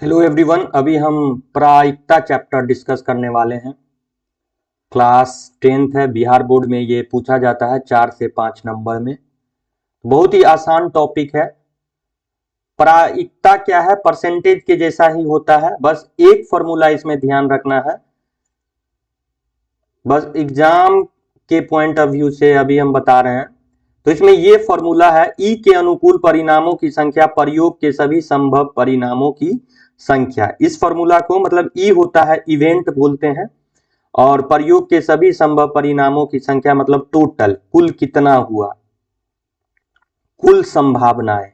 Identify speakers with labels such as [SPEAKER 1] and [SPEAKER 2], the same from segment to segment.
[SPEAKER 1] Hello everyone, अभी हम प्रायिकता चैप्टर डिस्कस करने वाले हैं। क्लास 10th है, बिहार बोर्ड में ये पूछा जाता है 4 से 5 नंबर में। बहुत ही आसान टॉपिक है। प्रायिकता क्या है? परसेंटेज के जैसा ही होता है, बस एक फॉर्मूला इसमें ध्यान रखना है। बस एग्जाम के पॉइंट ऑफ व्यू से अभी हम बता रहे हैं। तो इसमें ये फॉर्मूला है, ई के अनुकूल परिणामों की संख्या प्रयोग के सभी संभव परिणामों की संख्या। इस फॉर्मूला को मतलब ई होता है इवेंट बोलते हैं, और प्रयोग के सभी संभव परिणामों की संख्या मतलब टोटल, कुल कितना हुआ, कुल संभावनाएं।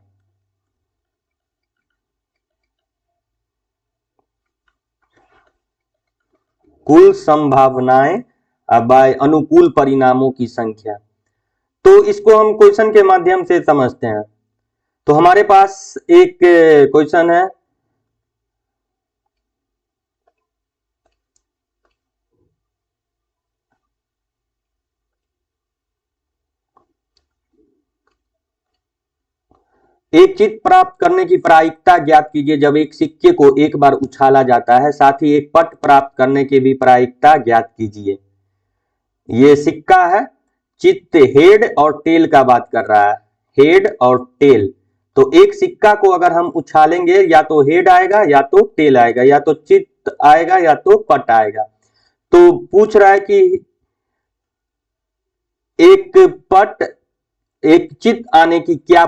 [SPEAKER 1] कुल संभावनाएं बाय अनुकूल परिणामों की संख्या। तो इसको हम क्वेश्चन के माध्यम से समझते हैं। तो हमारे पास एक क्वेश्चन है, एक चित्र प्राप्त करने की प्रायिकता ज्ञात कीजिए जब एक सिक्के को एक बार उछाला जाता है, साथ ही एक पट प्राप्त करने की भी प्रायिकता ज्ञात कीजिए। ये सिक्का है, चित्त हेड और टेल का बात कर रहा है, हेड और टेल। तो एक सिक्का को अगर हम उछालेंगे, या तो हेड आएगा या तो टेल आएगा, या तो चित्त आएगा या तो पट आएगा। तो पूछ रहा है कि एक पट एक चित्त आने की क्या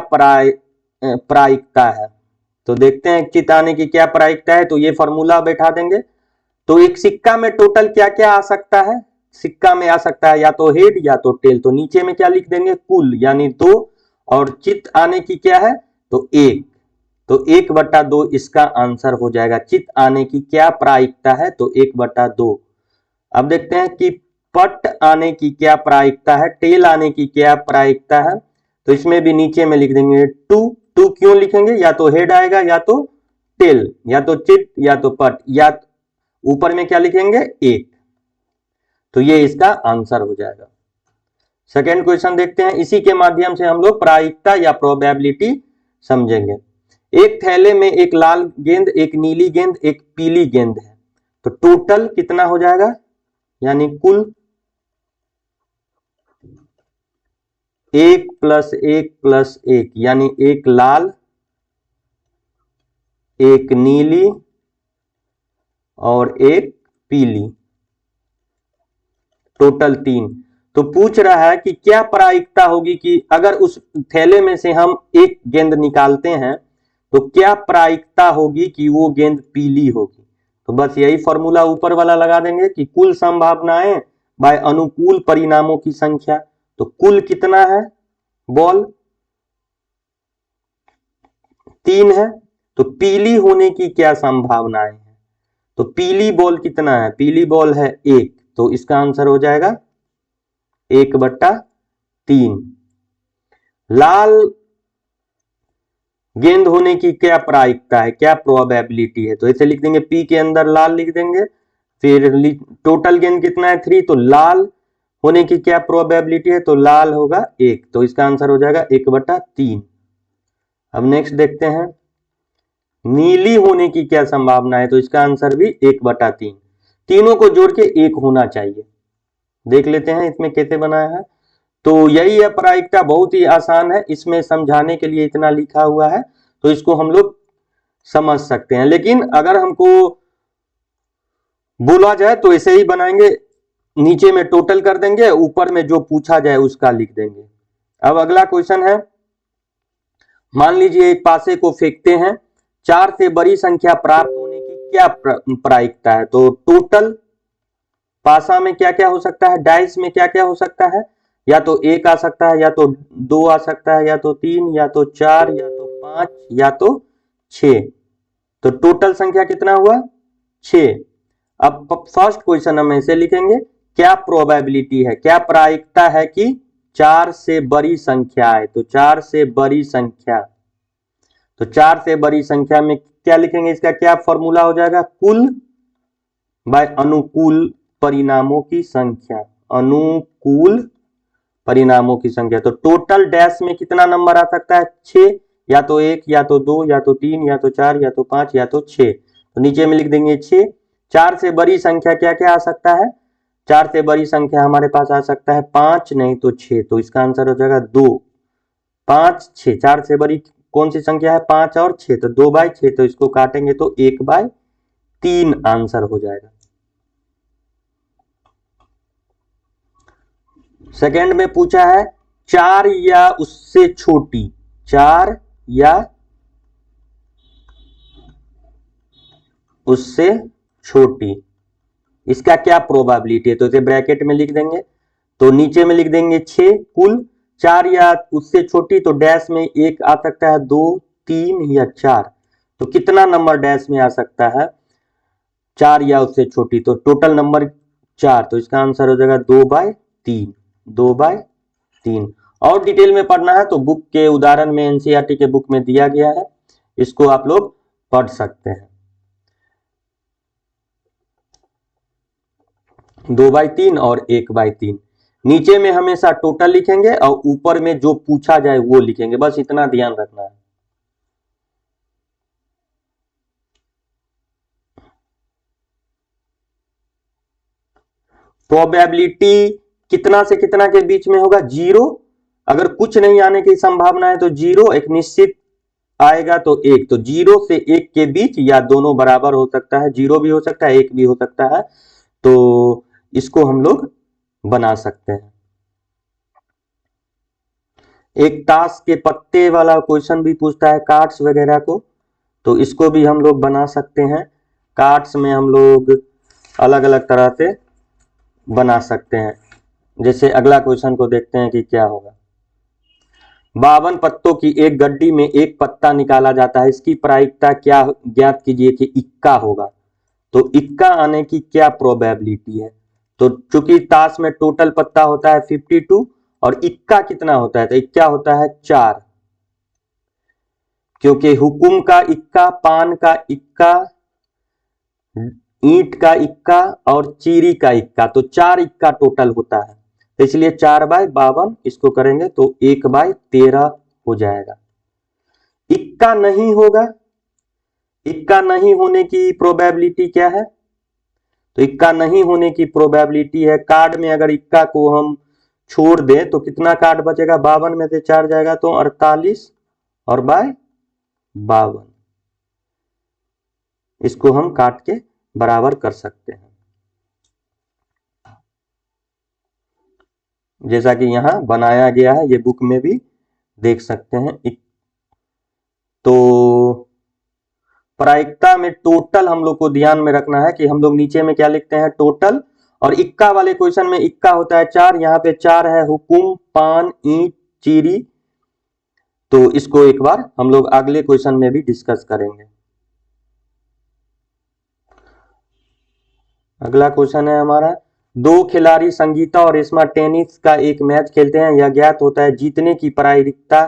[SPEAKER 1] प्रायिकता है। तो देखते हैं चित्त आने की क्या प्रायिकता है। तो ये फॉर्मूला बैठा देंगे। तो एक सिक्का में टोटल क्या क्या आ सकता है? सिक्का में आ सकता है या तो हेड या तो टेल। तो नीचे में क्या लिख देंगे? कुल, यानी 2, और चित्त आने की क्या है? तो 1। तो 1/2 इसका आंसर हो जाएगा। चित्त आने की क्या प्रायिकता है? तो 1/2। अब देखते हैं कि पट आने की क्या प्रायिकता है, टेल आने की क्या प्रायिकता है। तो इसमें भी नीचे में लिख देंगे 2। 2 क्यों लिखेंगे? या तो हेड आएगा या तो टेल, या तो चिट या तो पट, या ऊपर में क्या लिखेंगे? 1। तो ये इसका आंसर हो जाएगा। सेकेंड क्वेश्चन देखते हैं। इसी के माध्यम से हम लोग प्रायिकता या प्रोबेबिलिटी समझेंगे। एक थैले में एक लाल गेंद, एक नीली गेंद, एक पीली गेंद है। तो टोटल कितना हो जाएगा? यानी कुल 1 + 1 + 1, यानी एक लाल, एक नीली और एक पीली, टोटल 3। तो पूछ रहा है कि क्या प्रायिकता होगी कि अगर उस थैले में से हम एक गेंद निकालते हैं तो क्या प्रायिकता होगी कि वो गेंद पीली होगी। तो बस यही फॉर्मूला ऊपर वाला लगा देंगे कि कुल संभावनाएं बाय अनुकूल परिणामों की संख्या। तो कुल कितना है? बॉल 3 है। तो पीली होने की क्या संभावनाएं है? तो पीली बॉल कितना है? पीली बॉल है 1। तो इसका आंसर हो जाएगा 1/3। लाल गेंद होने की क्या प्रायिकता है, क्या प्रोबेबिलिटी है? तो इसे लिख देंगे, पी के अंदर लाल लिख देंगे। फिर टोटल गेंद कितना है? 3। तो लाल होने की क्या प्रोबेबिलिटी है? तो लाल होगा 1। तो इसका आंसर हो जाएगा 1/3। अब नेक्स्ट देखते हैं, नीली होने की क्या संभावना है? तो इसका आंसर भी 1/3। तीनों को जोड़ के 1 होना चाहिए। देख लेते हैं इसमें कैसे बनाया है। तो यही है प्रायिकता, बहुत ही आसान है। इसमें समझाने के लिए इतना लिखा हुआ है, तो इसको हम लोग समझ सकते हैं। लेकिन अगर हमको बोला जाए तो ऐसे ही बनाएंगे, नीचे में टोटल कर देंगे, ऊपर में जो पूछा जाए उसका लिख देंगे। अब अगला क्वेश्चन है, मान लीजिए एक पासे को फेंकते हैं, 4 से बड़ी संख्या प्राप्त होने की क्या प्रायिकता है? तो टोटल पासा में क्या क्या हो सकता है, डाइस में क्या क्या हो सकता है? या तो 1 आ सकता है, या तो 2 आ सकता है, या तो 3, या तो 4, या तो 5, या तो 6। तो टोटल संख्या कितना हुआ? 6। अब फर्स्ट क्वेश्चन हम ऐसे लिखेंगे, क्या प्रोबेबिलिटी है, क्या प्रायिकता है कि 4 से बड़ी संख्या है। तो 4 से बड़ी संख्या, तो 4 से बड़ी संख्या में क्या लिखेंगे? इसका क्या फॉर्मूला हो जाएगा? कुल बाय अनुकूल परिणामों की संख्या, अनुकूल परिणामों की संख्या। तो टोटल डैश में कितना नंबर आ सकता है? 6। या तो 1, या तो 2, या तो 3, या तो 4, या तो 5, या तो 6। तो नीचे में लिख देंगे 6। 4 से बड़ी संख्या क्या क्या आ सकता है? 4 से बड़ी संख्या हमारे पास आ सकता है 5 नहीं तो 6, तो इसका आंसर हो जाएगा 2। 5 6, 4 से बड़ी कौन सी संख्या है? 5 और 6, तो 2/6, तो इसको काटेंगे तो 1/3 आंसर हो जाएगा। सेकंड में पूछा है 4 या उससे छोटी, 4 या उससे छोटी, इसका क्या प्रोबेबिलिटी है? तो इसे ब्रैकेट में लिख देंगे, तो नीचे में लिख देंगे 6 कुल, 4 या उससे छोटी, तो डैश में एक आ सकता है 2 3 या 4, तो कितना नंबर डैश में आ सकता है? 4 या उससे छोटी, तो टोटल नंबर 4, तो इसका आंसर हो जाएगा 2/3। 2/3। और डिटेल में पढ़ना है तो बुक के उदाहरण में एनसीईआरटी के बुक में दिया गया है, इसको आप लोग पढ़ सकते हैं। 2/3 और 1/3। नीचे में हमेशा टोटल लिखेंगे और ऊपर में जो पूछा जाए वो लिखेंगे, बस इतना ध्यान रखना है। प्रोबेबिलिटी कितना से कितना के बीच में होगा? 0। अगर कुछ नहीं आने की संभावना है तो 0, एक निश्चित आएगा तो 1, तो 0 से 1 के बीच या दोनों बराबर हो सकता है, 0 भी हो सकता है 1 भी हो सकता है, तो इसको हम लोग बना सकते हैं। एक ताश के पत्ते वाला क्वेश्चन भी पूछता है कार्ड्स वगैरह को, तो इसको भी हम लोग बना सकते हैं। कार्ड्स में हम लोग अलग अलग तरह से बना सकते हैं। जैसे अगला क्वेश्चन को देखते हैं कि क्या होगा। 52 पत्तों की एक गड्डी में एक पत्ता निकाला जाता है, इसकी प्रायिकता क्या ज्ञात कीजिए कि इक्का होगा। तो इक्का आने की क्या प्रोबेबिलिटी है? तो चूंकि ताश में टोटल पत्ता होता है 52 और इक्का कितना होता है? तो इक्का होता है 4, क्योंकि हुकुम का इक्का, पान का इक्का, ईंट का इक्का और चीरी का इक्का, तो 4 इक्का टोटल होता है, तो इसलिए 4/52 इसको करेंगे तो 1/13 हो जाएगा। इक्का नहीं होगा, इक्का नहीं होने की प्रोबेबिलिटी क्या है? तो इक्का नहीं होने की प्रोबेबिलिटी है, कार्ड में अगर इक्का को हम छोड़ दें तो कितना कार्ड बचेगा? 52 में से 4 जाएगा तो 48 और बाय 52, इसको हम काट के बराबर कर सकते हैं, जैसा कि यहां बनाया गया है, ये बुक में भी देख सकते हैं। तो प्रायिकता में टोटल हम लोग को ध्यान में रखना है कि हम लोग नीचे में क्या लिखते हैं? टोटल। और इक्का वाले क्वेश्चन में इक्का होता है 4, यहाँ पे 4 है हुकुम, पान, ईंट, चीरी, तो इसको एक बार हम लोग अगले क्वेश्चन में भी डिस्कस करेंगे। अगला क्वेश्चन है हमारा, 2 खिलाड़ी संगीता और रेशमा टेनिस का एक मैच खेलते हैं, यह ज्ञात होता है जीतने की प्रायिकता,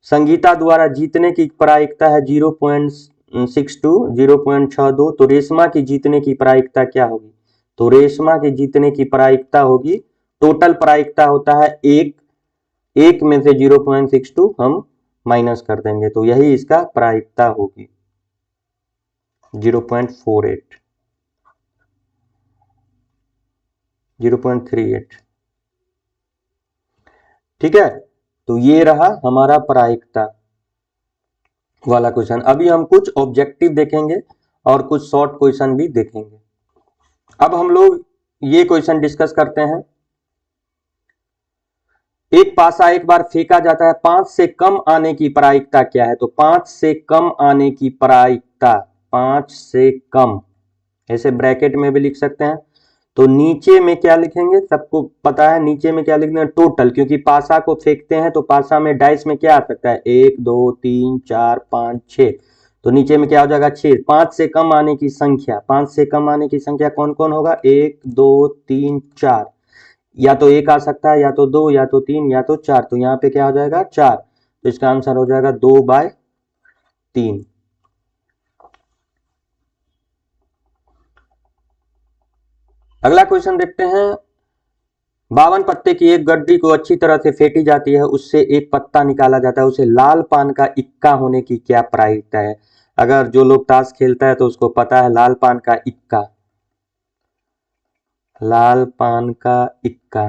[SPEAKER 1] संगीता द्वारा जीतने की प्रायिकता है 0.62, 0.62, तो रेशमा की जीतने की प्रायिकता क्या होगी? तो रेशमा की जीतने की प्रायिकता होगी, टोटल प्रायिकता होता है 1 में से 0.62 हम माइनस कर देंगे, तो यही इसका प्रायिकता होगी 0.48, 0.38। ठीक है, तो ये रहा हमारा प्रायिकता वाला क्वेश्चन। अभी हम कुछ ऑब्जेक्टिव देखेंगे और कुछ शॉर्ट क्वेश्चन भी देखेंगे। अब हम लोग ये क्वेश्चन डिस्कस करते हैं। एक पासा एक बार फेंका जाता है, 5 से कम आने की प्रायिकता क्या है? तो 5 से कम आने की प्रायिकता, 5 से कम, ऐसे ब्रैकेट में भी लिख सकते हैं। तो नीचे में क्या लिखेंगे? सबको पता है नीचे में क्या लिखना है? टोटल, क्योंकि पासा को फेंकते हैं तो पासा में डाइस में क्या आ सकता है? 1 2 3 4 5 6, तो नीचे में क्या हो जाएगा? 6। 5 से कम आने की संख्या, 5 से कम आने की संख्या कौन कौन होगा? 1 2 3 4, या तो 1 आ सकता है, या तो 2, या तो 3, या तो 4, तो यहाँ पे क्या हो जाएगा? 4, तो इसका आंसर हो जाएगा 2/3। अगला क्वेश्चन देखते हैं। 52 पत्ते की एक गड्डी को अच्छी तरह से फेंटी जाती है, उससे एक पत्ता निकाला जाता है, उसे लाल पान का इक्का होने की क्या प्रायिकता है? अगर जो लोग ताश खेलता है तो उसको पता है लाल पान का इक्का, लाल पान का इक्का।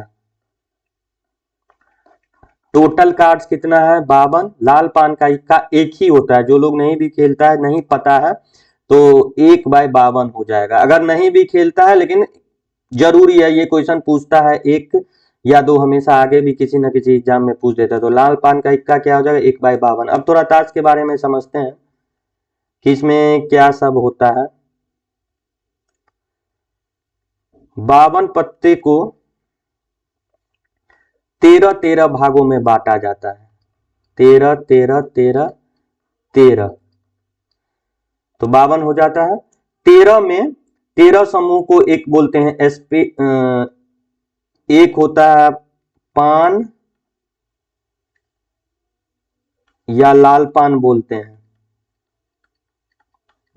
[SPEAKER 1] टोटल कार्ड्स कितना है 52। लाल पान का इक्का एक ही होता है, जो लोग नहीं भी खेलता है नहीं पता है तो 1/52 हो जाएगा। अगर नहीं भी खेलता है लेकिन जरूरी है, ये क्वेश्चन पूछता है 1 या 2, हमेशा आगे भी किसी न किसी एग्जाम में पूछ देता है। तो लाल पान का इक्का क्या हो जाएगा 1/52। अब थोड़ा ताश के बारे में समझते हैं कि इसमें क्या सब होता है। 52 पत्ते को 13-13 भागों में बांटा जाता है, 13-13-13-13, तो 52 हो जाता है। 13 में 13 समूह को एक बोलते हैं एक होता है पान या लाल पान बोलते हैं,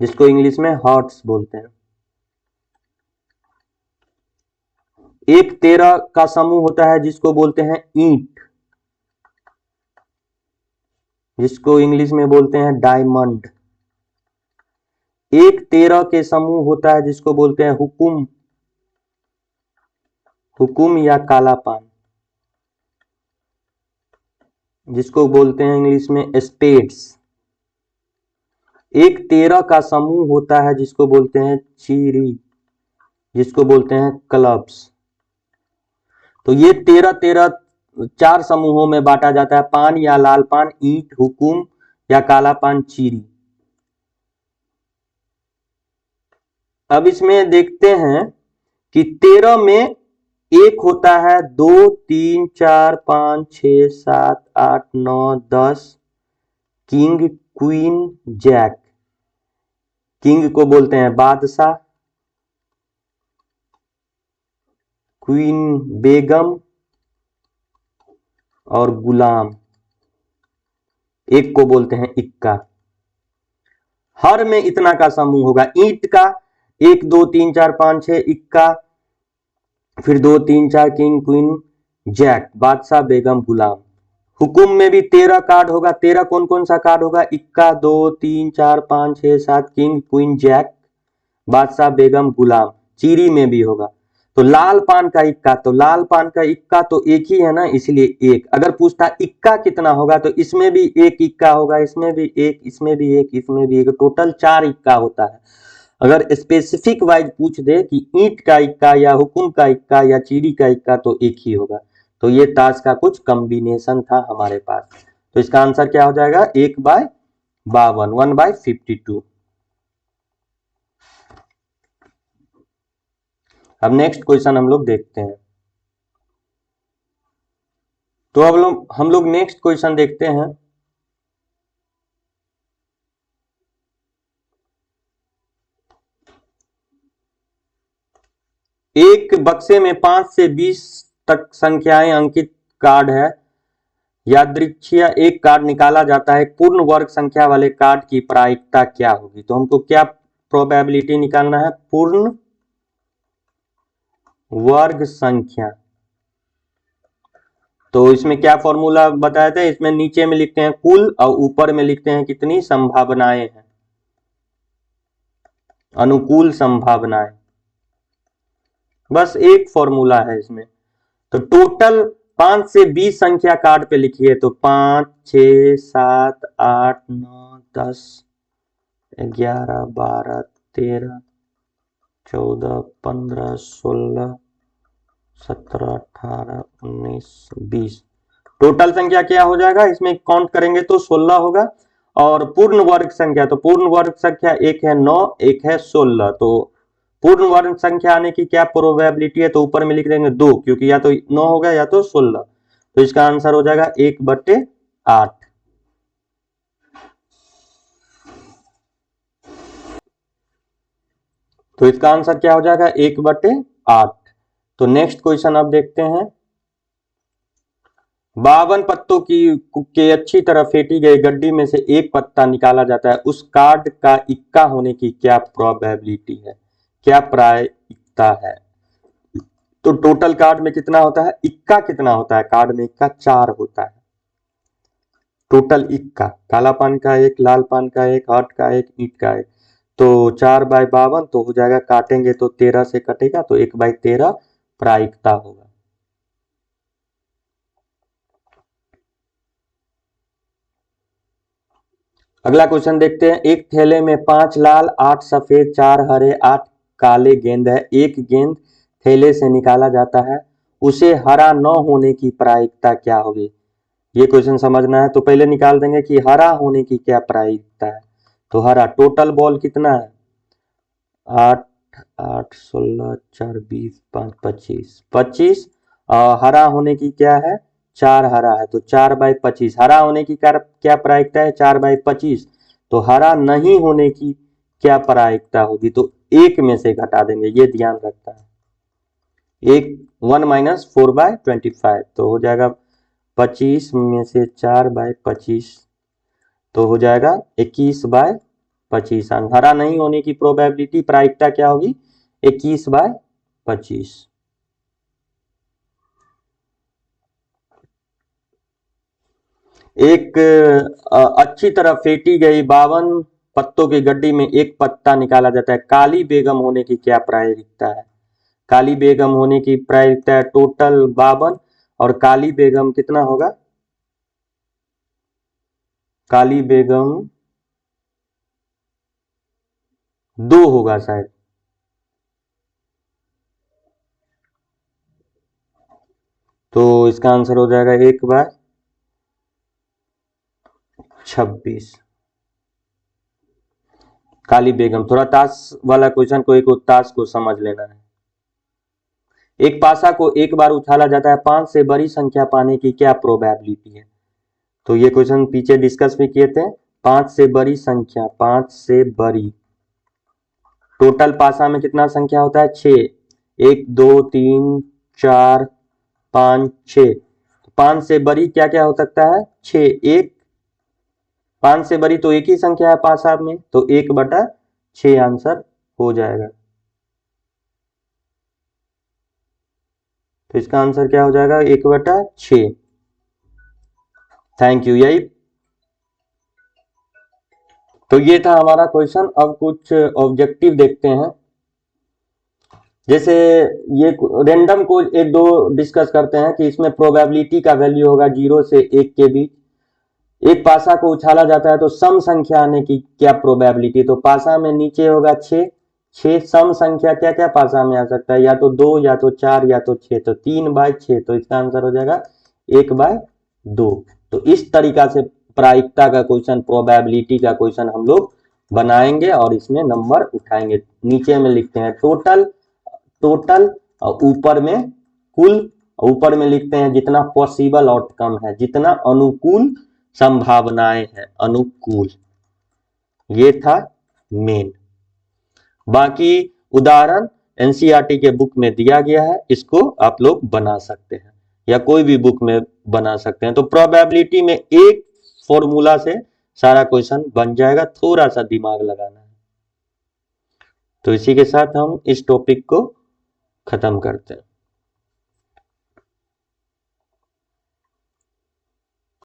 [SPEAKER 1] जिसको इंग्लिश में हॉट्स बोलते हैं। एक 13 का समूह होता है जिसको बोलते हैं ईंट, जिसको इंग्लिश में बोलते हैं डायमंड। एक 13 के समूह होता है जिसको बोलते हैं हुकुम, हुकुम या काला पान, जिसको बोलते हैं इंग्लिश में स्पेड्स। एक 13 का समूह होता है जिसको बोलते हैं चीरी, जिसको बोलते हैं क्लब्स। तो ये 13-13 4 समूहों में बांटा जाता है, पान या लाल पान, ईंट, हुकुम या काला पान, चीरी। अब इसमें देखते हैं कि 13 में एक होता है 2 3 4 5 6 7 8 9 10 किंग, क्वीन, जैक। किंग को बोलते हैं बादशाह, क्वीन बेगम और गुलाम। एक को बोलते हैं इक्का। हर में इतना का समूह होगा। ईंट का 1 2 3 4 5 6 इक्का, फिर 2 3 4 किंग, क्वीन, जैक, बादशाह, बेगम, गुलाम। हुकुम में भी 13 कार्ड होगा। 13 कौन कौन सा कार्ड होगा? इक्का, 2 3 4 5 6 7, किंग, क्वीन, जैक, बादशाह, बेगम, गुलाम। चीरी में भी होगा। तो लाल पान का इक्का, तो लाल पान का इक्का तो एक ही है ना, इसलिए एक। अगर पूछता इक्का कितना होगा तो इसमें भी एक इक्का होगा, इसमें भी एक, इसमें भी एक, इसमें भी एक, टोटल 4 इक्का होता है। अगर स्पेसिफिक वाइज पूछ दे कि ईंट का इक्का या हुकुम का इक्का या चीरी का इक्का तो एक ही होगा। तो ये ताश का कुछ कॉम्बिनेशन था हमारे पास। तो इसका आंसर क्या हो जाएगा? 1/52, 1/52। अब नेक्स्ट क्वेश्चन हम लोग देखते हैं। तो अब हम लोग नेक्स्ट क्वेश्चन देखते हैं। एक बक्से में 5 से 20 तक संख्याएं अंकित कार्ड है। यादृच्छिक एक कार्ड निकाला जाता है। पूर्ण वर्ग संख्या वाले कार्ड की प्रायिकता क्या होगी? तो हमको क्या प्रोबेबिलिटी निकालना है? पूर्ण वर्ग संख्या। तो इसमें क्या फॉर्मूला बताया था? इसमें नीचे में लिखते हैं कुल और ऊपर में लिखते हैं कितनी संभावनाएं हैं, अनुकूल संभावनाएं। बस एक फॉर्मूला है इसमें। तो टोटल 5 से 20 संख्या कार्ड पे लिखिए। तो 5 6 7 8 9 10 11 12 13 14 15 16 17 18 19 20। टोटल संख्या क्या हो जाएगा? इसमें काउंट करेंगे तो 16 होगा। और पूर्ण वर्ग संख्या, तो पूर्ण वर्ग संख्या एक है 9, एक है 16। तो पूर्ण वर्ग संख्या आने की क्या प्रोबेबिलिटी है? तो ऊपर में लिख देंगे 2, क्योंकि या तो 9 होगा या तो 16। तो इसका आंसर हो जाएगा 1/8। तो इसका आंसर क्या हो जाएगा? 1/8। तो नेक्स्ट क्वेश्चन अब देखते हैं। 52 पत्तों के अच्छी तरह फेंटी गई गड्डी में से एक पत्ता निकाला जाता है। उस कार्ड का इक्का होने की क्या प्रोबेबिलिटी है, क्या प्रायिकता है? तो टोटल कार्ड में कितना होता है? इक्का कितना होता है? कार्ड में इक्का 4 होता है। टोटल इक्का, काला पान का एक, लाल पान का एक, हट का एक, ईंट का एक, तो 4/52 तो हो जाएगा, काटेंगे तो 13 से कटेगा तो 1/13 प्रायिकता होगा। अगला क्वेश्चन देखते हैं। एक थैले में 5 लाल, 8 सफेद, 4 हरे, 8 काले गेंद है। एक गेंद थैले से निकाला जाता है, उसे हरा न होने की प्रायिकता क्या होगी? ये क्वेश्चन समझना है तो पहले निकाल देंगे कि हरा होने की क्या प्रायिकता है। तो हरा, टोटल बॉल कितना है? 8 8 16 4 20 5 25 25, हरा होने की क्या है? 4 हरा है तो 4/25। हरा होने की क्या प्रायिकता है? 4/25। तो हरा नहीं होने की क्या प्रायिकता होगी? तो एक में से घटा देंगे, ये ध्यान रखता है। एक 1 - 4/25 तो हो जाएगा 25 में से 4/25 तो हो जाएगा 21/25। हरा नहीं होने की प्रोबेबिलिटी प्रायिकता क्या होगी? 21/25। एक अच्छी तरह फेंटी गई 52 पत्तों की गड्डी में एक पत्ता निकाला जाता है, काली बेगम होने की क्या प्रायिकता है? काली बेगम होने की प्रायिकता है टोटल 52, और काली बेगम कितना होगा? काली बेगम 2 होगा शायद। तो इसका आंसर हो जाएगा 1/26। काली बेगम। थोड़ा ताश वाला क्वेश्चन को, एक ताश को समझ लेना है। एक पासा को एक बार उछाला जाता है, 5 से बड़ी संख्या पाने की क्या प्रोबेबिलिटी है? तो ये क्वेश्चन पीछे डिस्कस भी किए थे। 5 से बड़ी संख्या, 5 से बड़ी, टोटल पासा में कितना संख्या होता है? 6। 1 2 3 4 5 6। 5 से बड़ी क्या क्या हो सकता है? 6। एक 5 से बड़ी तो एक ही संख्या है पासा में, तो 1/6 आंसर हो जाएगा। तो इसका आंसर क्या हो जाएगा? 1/6। Thank you. यही तो ये था हमारा क्वेश्चन। अब कुछ ऑब्जेक्टिव देखते हैं। जैसे ये रेंडम को एक दो डिस्कस करते हैं कि इसमें प्रोबेबिलिटी का वैल्यू होगा 0 से 1 के बीच। एक पासा को उछाला जाता है तो सम संख्या आने की क्या प्रोबेबिलिटी? तो पासा में नीचे होगा 6। 6 सम संख्या क्या क्या पासा में आ सकता है? या तो 2, या तो 4, या तो 6। तो 3/6, तो इसका आंसर हो जाएगा 1/2। तो इस तरीका से प्रायिकता का क्वेश्चन, प्रोबेबिलिटी का क्वेश्चन हम लोग बनाएंगे और इसमें नंबर उठाएंगे। नीचे में लिखते हैं टोटल, टोटल, और ऊपर में कुल, ऊपर में लिखते हैं जितना पॉसिबल आउटकम है, जितना अनुकूल संभावनाएं हैं, अनुकूल। ये था मेन। बाकी उदाहरण एनसीईआरटी के बुक में दिया गया है, इसको आप लोग बना सकते हैं या कोई भी बुक में बना सकते हैं। तो प्रोबेबिलिटी में एक फॉर्मूला से सारा क्वेश्चन बन जाएगा, थोड़ा सा दिमाग लगाना है। तो इसी के साथ हम इस टॉपिक को खत्म करते हैं।